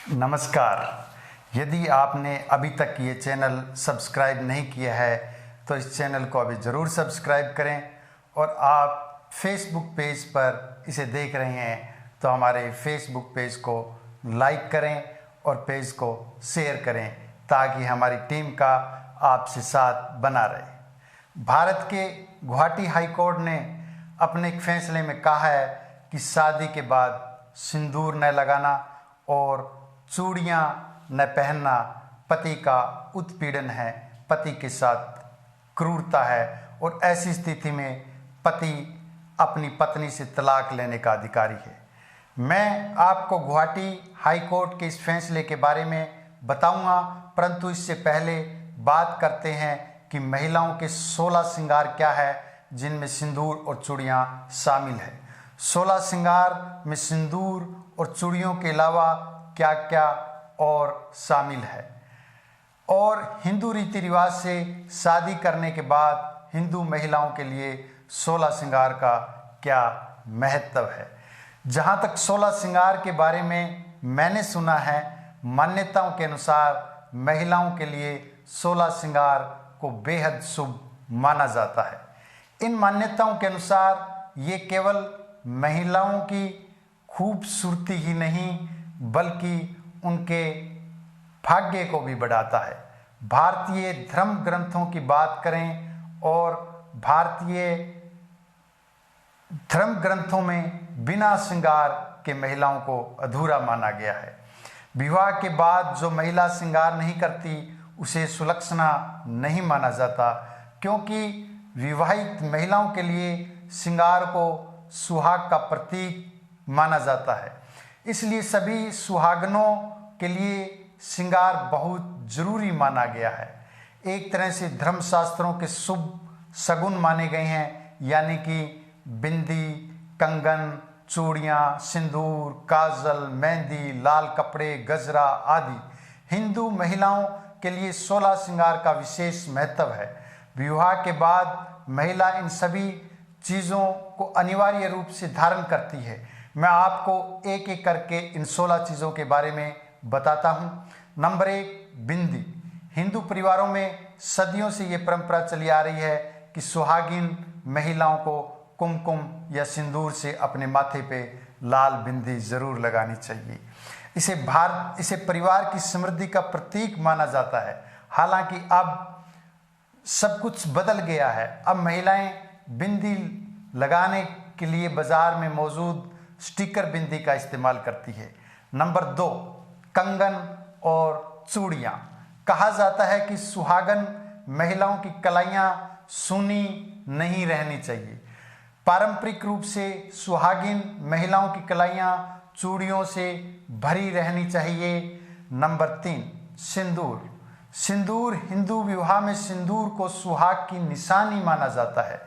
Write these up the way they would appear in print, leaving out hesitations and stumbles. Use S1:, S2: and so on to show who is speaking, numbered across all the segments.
S1: नमस्कार। यदि आपने अभी तक ये चैनल सब्सक्राइब नहीं किया है तो इस चैनल को अभी ज़रूर सब्सक्राइब करें, और आप फेसबुक पेज पर इसे देख रहे हैं तो हमारे फेसबुक पेज को लाइक करें और पेज को शेयर करें ताकि हमारी टीम का आपसे साथ बना रहे। भारत के गुवाहाटी हाई कोर्ट ने अपने एक फैसले में कहा है कि शादी के बाद सिंदूर न लगाना और चूड़ियाँ न पहनना पति का उत्पीड़न है, पति के साथ क्रूरता है, और ऐसी स्थिति में पति अपनी पत्नी से तलाक लेने का अधिकारी है। मैं आपको गुवाहाटी हाई कोर्ट के इस फैसले के बारे में बताऊंगा, परंतु इससे पहले बात करते हैं कि महिलाओं के 16 श्रृंगार क्या है जिनमें सिंदूर और चूड़ियाँ शामिल है। 16 श्रृंगार में सिंदूर और चूड़ियों के अलावा क्या क्या और शामिल है, और हिंदू रीति रिवाज से शादी करने के बाद हिंदू महिलाओं के लिए 16 श्रृंगार का क्या महत्व है। जहाँ तक 16 श्रृंगार के बारे में मैंने सुना है, मान्यताओं के अनुसार महिलाओं के लिए 16 श्रृंगार को बेहद शुभ माना जाता है। इन मान्यताओं के अनुसार ये केवल महिलाओं की खूबसूरती ही नहीं बल्कि उनके भाग्य को भी बढ़ाता है। भारतीय धर्म ग्रंथों की बात करें और भारतीय धर्म ग्रंथों में बिना श्रृंगार के महिलाओं को अधूरा माना गया है। विवाह के बाद जो महिला श्रृंगार नहीं करती उसे सुलक्षणा नहीं माना जाता, क्योंकि विवाहित महिलाओं के लिए श्रृंगार को सुहाग का प्रतीक माना जाता है। इसलिए सभी सुहागनों के लिए श्रृंगार बहुत जरूरी माना गया है। एक तरह से धर्मशास्त्रों के शुभ शगुन माने गए हैं, यानी कि बिंदी, कंगन, चूड़ियाँ, सिंदूर, काजल, मेहंदी, लाल कपड़े, गजरा आदि हिंदू महिलाओं के लिए 16 श्रृंगार का विशेष महत्व है। विवाह के बाद महिला इन सभी चीज़ों को अनिवार्य रूप से धारण करती है। मैं आपको एक एक करके इन 16 चीज़ों के बारे में बताता हूँ। नंबर 1, बिंदी। हिंदू परिवारों में सदियों से ये परंपरा चली आ रही है कि सुहागिन महिलाओं को कुमकुम या सिंदूर से अपने माथे पे लाल बिंदी जरूर लगानी चाहिए। इसे परिवार की समृद्धि का प्रतीक माना जाता है। हालांकि अब सब कुछ बदल गया है। अब महिलाएं बिंदी लगाने के लिए बाजार में मौजूद स्टिकर बिंदी का इस्तेमाल करती है। नंबर 2, कंगन और चूड़ियाँ। कहा जाता है कि सुहागन महिलाओं की कलाइयाँ सूनी नहीं रहनी चाहिए। पारंपरिक रूप से सुहागिन महिलाओं की कलाइयाँ चूड़ियों से भरी रहनी चाहिए। नंबर 3, सिंदूर। सिंदूर हिंदू विवाह में सिंदूर को सुहाग की निशानी माना जाता है।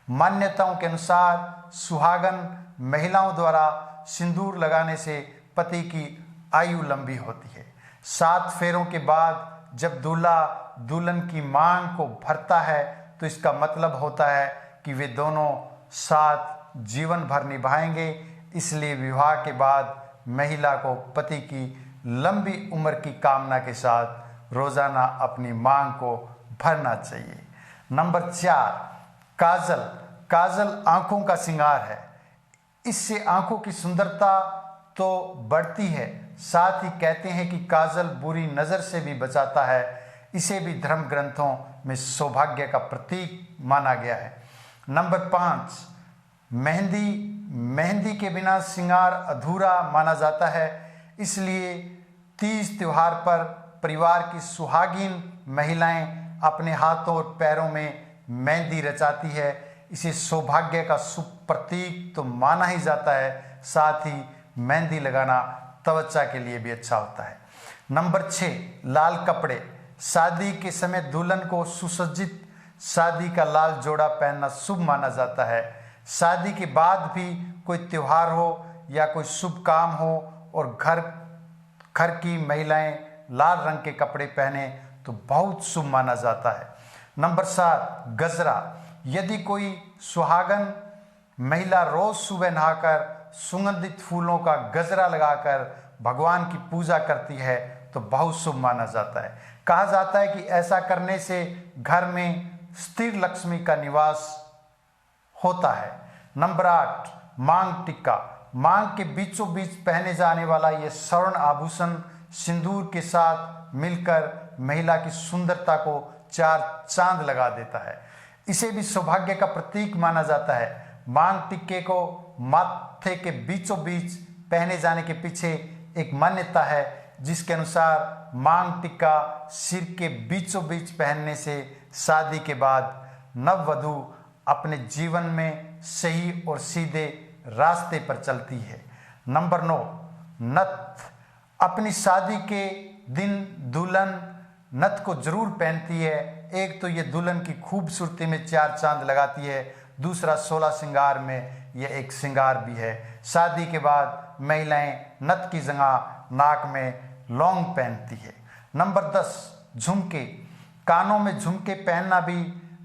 S1: मान्यताओं के अनुसार सुहागन महिलाओं द्वारा सिंदूर लगाने से पति की आयु लंबी होती है। 7 फेरों के बाद जब दूल्हा दुल्हन की मांग को भरता है तो इसका मतलब होता है कि वे दोनों साथ जीवन भर निभाएंगे। इसलिए विवाह के बाद महिला को पति की लंबी उम्र की कामना के साथ रोजाना अपनी मांग को भरना चाहिए। नंबर 4, काजल। काजल आंखों का श्रृंगार है। इससे आंखों की सुंदरता तो बढ़ती है, साथ ही कहते हैं कि काजल बुरी नज़र से भी बचाता है। इसे भी धर्म ग्रंथों में सौभाग्य का प्रतीक माना गया है। नंबर 5, मेहंदी। मेहंदी के बिना श्रृंगार अधूरा माना जाता है। इसलिए तीज त्योहार पर परिवार की सुहागिन महिलाएं अपने हाथों और पैरों में मेहंदी रचाती है। इसे सौभाग्य का शुभ प्रतीक तो माना ही जाता है, साथ ही मेहंदी लगाना त्वचा के लिए भी अच्छा होता है। नंबर 6, लाल कपड़े। शादी के समय दुल्हन को सुसज्जित शादी का लाल जोड़ा पहनना शुभ माना जाता है। शादी के बाद भी कोई त्योहार हो या कोई शुभ काम हो और घर की महिलाएं लाल रंग के कपड़े पहने तो बहुत शुभ माना जाता है। नंबर 7, गजरा। यदि कोई सुहागन महिला रोज सुबह नहाकर सुगंधित फूलों का गजरा लगाकर भगवान की पूजा करती है तो बहुत शुभ माना जाता है। कहा जाता है कि ऐसा करने से घर में स्थिर लक्ष्मी का निवास होता है। नंबर 8, मांग टिक्का। मांग के बीचों बीच पहने जाने वाला यह स्वर्ण आभूषण सिंदूर के साथ मिलकर महिला की सुंदरता को 4 चांद लगा देता है। इसे भी सौभाग्य का प्रतीक माना जाता है। मांग टिक्के को माथे के बीचों बीच पहने जाने के पीछे एक मान्यता है, जिसके अनुसार मांग टिक्का सिर के बीचों बीच पहनने से शादी के बाद नववधु अपने जीवन में सही और सीधे रास्ते पर चलती है। नंबर 9, नथ। अपनी शादी के दिन दुल्हन नथ को जरूर पहनती है। एक तो ये दुल्हन की खूबसूरती में 4 चांद लगाती है, दूसरा 16 श्रृंगार में यह एक श्रृंगार भी है। शादी के बाद महिलाएं नथ की जगह नाक में लौंग पहनती है। नंबर 10, झुमके। कानों में झुमके पहनना भी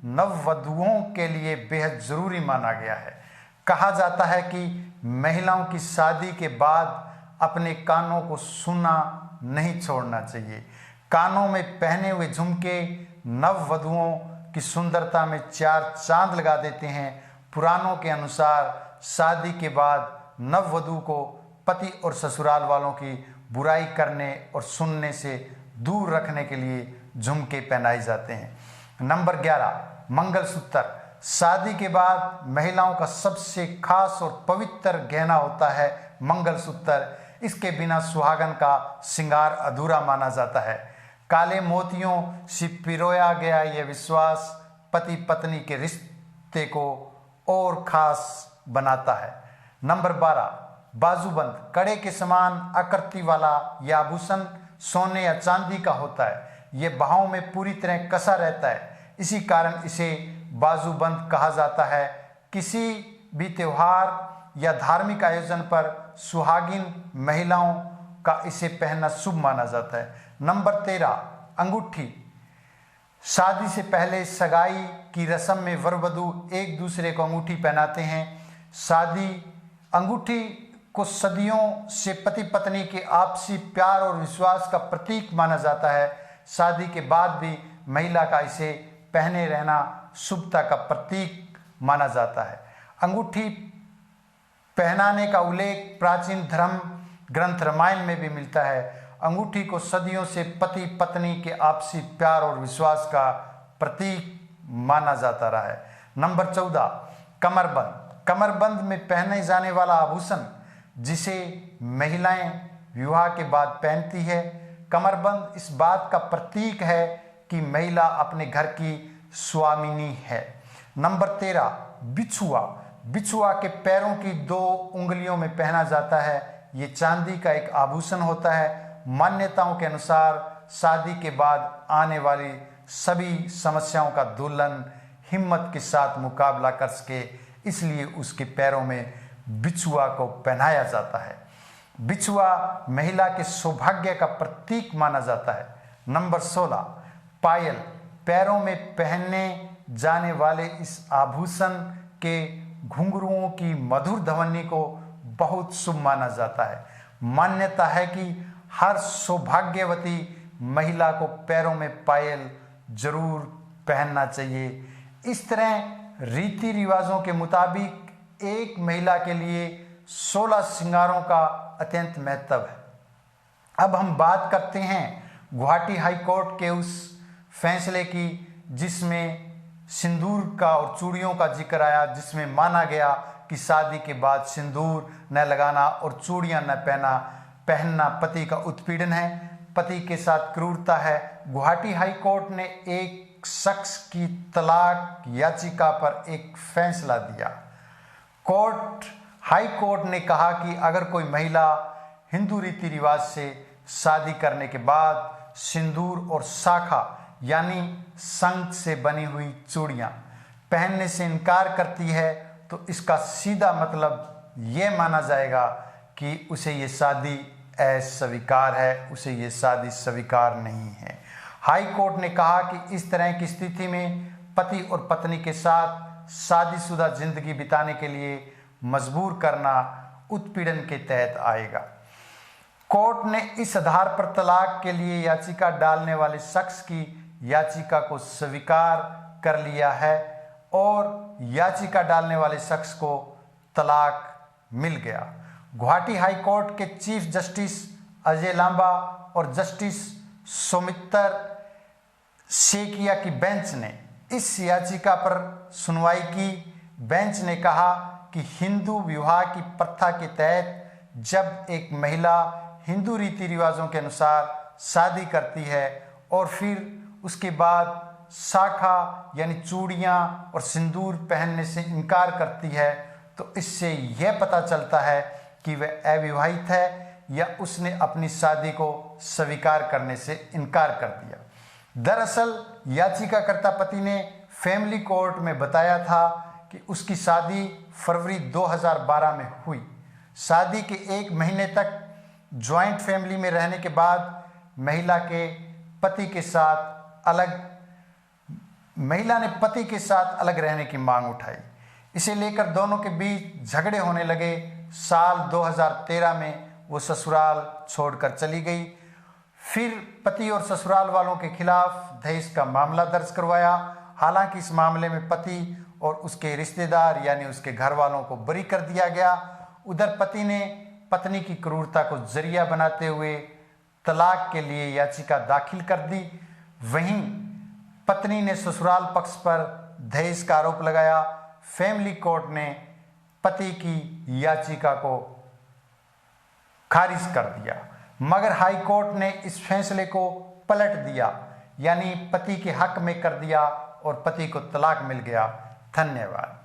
S1: नववधुओं के लिए बेहद जरूरी माना गया है। कहा जाता है कि महिलाओं की शादी के बाद अपने कानों को सुनना नहीं छोड़ना चाहिए। कानों में पहने हुए झुमके नववधुओं की सुंदरता में 4 चांद लगा देते हैं। पुराणों के अनुसार शादी के बाद नववधु को पति और ससुराल वालों की बुराई करने और सुनने से दूर रखने के लिए झुमके पहनाए जाते हैं। नंबर 11, मंगलसूत्र। शादी के बाद महिलाओं का सबसे खास और पवित्र गहना होता है मंगलसूत्र। इसके बिना सुहागन का श्रृंगार अधूरा माना जाता है। काले मोतियों से पिरोया गया यह विश्वास पति पत्नी के रिश्ते को और खास बनाता है। नंबर 12, बाजूबंद। कड़े के समान आकृति वाला यह आभूषण सोने या चांदी का होता है। यह बाहों में पूरी तरह कसा रहता है, इसी कारण इसे बाजूबंद कहा जाता है। किसी भी त्योहार या धार्मिक आयोजन पर सुहागिन महिलाओं का इसे पहनना शुभ माना जाता है। नंबर 13, अंगूठी। शादी से पहले सगाई की रस्म में वर वधू एक दूसरे को अंगूठी पहनाते हैं। शादी अंगूठी को सदियों से पति पत्नी के आपसी प्यार और विश्वास का प्रतीक माना जाता है। शादी के बाद भी महिला का इसे पहने रहना शुभता का प्रतीक माना जाता है। अंगूठी पहनाने का उल्लेख प्राचीन धर्म ग्रंथ रामायण में भी मिलता है। अंगूठी को सदियों से पति पत्नी के आपसी प्यार और विश्वास का प्रतीक माना जाता रहा है। नंबर 14, कमरबंद। कमरबंद में पहने जाने वाला आभूषण जिसे महिलाएं विवाह के बाद पहनती है। कमरबंद इस बात का प्रतीक है कि महिला अपने घर की स्वामिनी है। नंबर 13, बिछुआ। बिछुआ के पैरों की 2 उंगलियों में पहना जाता है। ये चांदी का एक आभूषण होता है। मान्यताओं के अनुसार शादी के बाद आने वाली सभी समस्याओं का दुल्हन हिम्मत के साथ मुकाबला कर सके, इसलिए उसके पैरों में बिछुआ को पहनाया जाता है। बिछुआ महिला के सौभाग्य का प्रतीक माना जाता है। नंबर 16, पायल। पैरों में पहनने जाने वाले इस आभूषण के घुंघरुओं की मधुर ध्वनि को बहुत शुभ माना जाता है। मान्यता है कि हर सौभाग्यवती महिला को पैरों में पायल जरूर पहनना चाहिए। इस तरह रीति रिवाजों के मुताबिक एक महिला के लिए 16 श्रृंगारों का अत्यंत महत्व है। अब हम बात करते हैं गुवाहाटी हाई कोर्ट के उस फैसले की जिसमें सिंदूर का और चूड़ियों का जिक्र आया, जिसमें माना गया कि शादी के बाद सिंदूर न लगाना और चूड़ियां न पहनना पति का उत्पीड़न है, पति के साथ क्रूरता है। गुवाहाटी हाई कोर्ट ने एक शख्स की तलाक याचिका पर एक फैसला दिया। हाई कोर्ट ने कहा कि अगर कोई महिला हिंदू रीति रिवाज से शादी करने के बाद सिंदूर और शाखा यानी शंख से बनी हुई चूड़ियां पहनने से इनकार करती है तो इसका सीधा मतलब ये माना जाएगा कि उसे ये शादी अस्वीकार है, उसे ये शादी स्वीकार नहीं है। हाई कोर्ट ने कहा कि इस तरह की स्थिति में पति और पत्नी के साथ शादीशुदा जिंदगी बिताने के लिए मजबूर करना उत्पीड़न के तहत आएगा। कोर्ट ने इस आधार पर तलाक के लिए याचिका डालने वाले शख्स की याचिका को स्वीकार कर लिया है और याचिका डालने वाले शख्स को तलाक मिल गया। गुवाहाटी हाई कोर्ट के चीफ जस्टिस अजय लांबा और जस्टिस सौमित्र सेकिया की बेंच ने इस याचिका पर सुनवाई की। बेंच ने कहा कि हिंदू विवाह की प्रथा के तहत जब एक महिला हिंदू रीति रिवाजों के अनुसार शादी करती है और फिर उसके बाद शाखा यानी चूड़ियाँ और सिंदूर पहनने से इनकार करती है, तो इससे यह पता चलता है कि वह अविवाहित है या उसने अपनी शादी को स्वीकार करने से इनकार कर दिया। दरअसल याचिकाकर्ता पति ने फैमिली कोर्ट में बताया था कि उसकी शादी फरवरी 2012 में हुई। शादी के 1 महीने तक जॉइंट फैमिली में रहने के बाद महिला ने पति के साथ अलग रहने की मांग उठाई। इसे लेकर दोनों के बीच झगड़े होने लगे। साल 2013 में वो ससुराल छोड़कर चली गई। फिर पति और ससुराल वालों के खिलाफ दहेज का मामला दर्ज करवाया। हालांकि इस मामले में पति और उसके रिश्तेदार यानी उसके घर वालों को बरी कर दिया गया। उधर पति ने पत्नी की क्रूरता को जरिया बनाते हुए तलाक के लिए याचिका दाखिल कर दी। वहीं पत्नी ने ससुराल पक्ष पर दहेज का आरोप लगाया। फैमिली कोर्ट ने पति की याचिका को खारिज कर दिया, मगर हाई कोर्ट ने इस फैसले को पलट दिया, यानी पति के हक में कर दिया और पति को तलाक मिल गया। धन्यवाद।